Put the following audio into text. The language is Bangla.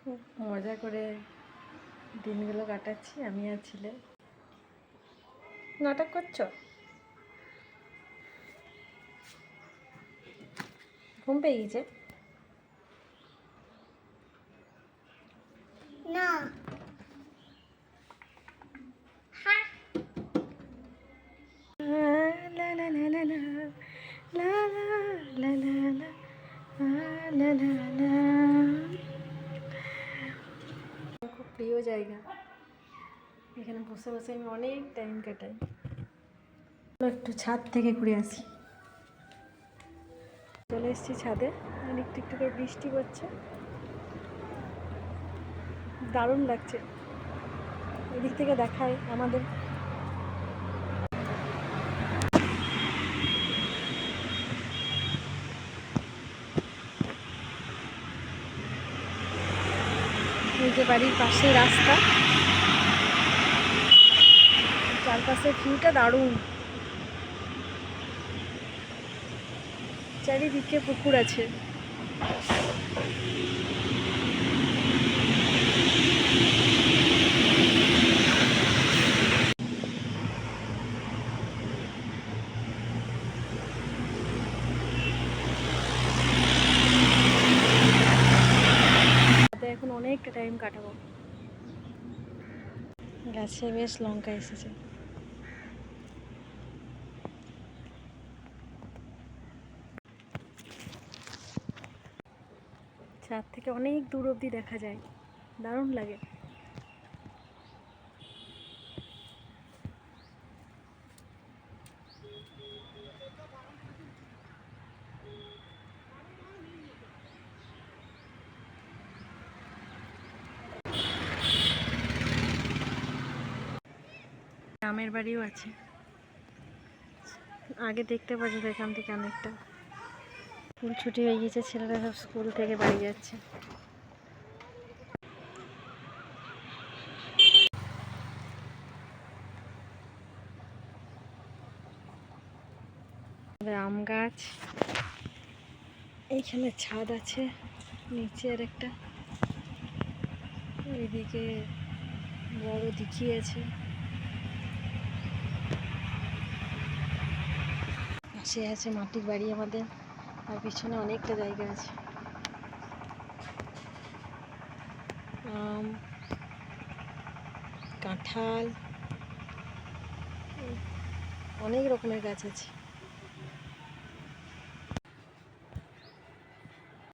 খুব মজা করে দিনগুলো কাটাচ্ছি আমি আর ছেলে। নাটক করছো? ঘুম পেয়ে গেছে না? লা লা লা লা লা লা লা লা লা লা লা। খুব প্রিয় জায়গা, এখানে বসে বসে আমি অনেক টাইম কাটাই। একটু ছাদ থেকে ঘুরে আসি। চলে এসেছি ছাদে, একটু একটু করে বৃষ্টি পড়ছে, দারুণ লাগছে। এদিক থেকে দেখায় আমাদের এই যে বাড়ির পাশে রাস্তা, চারপাশের ভিউটা দারুণ। চারিদিকে পুকুর আছে। এখন অনেকটা টাইম কাটাবো। গাছে বেশ লঙ্কা এসেছে। ছাদ থেকে অনেক দূর অবধি দেখা যায়, দারুণ লাগে। গ্রামের বাড়িও আছে, আগে দেখতে পাচ্ছি এখান থেকে অনেকটা। স্কুল ছুটি হয়ে গেছে, ছেলেরা সব স্কুল থেকে বাড়ি যাচ্ছে। আম গাছ, এইখানে ছাদ আছে, নিচে আর একটা, এইদিকে বড় দিঘি আছে, পাশে আছে মাটির বাড়ি আমাদের, আর পিছনে অনেকটা জায়গা আছে। আম, কাঁঠাল, অনেক রকমের গাছ আছে।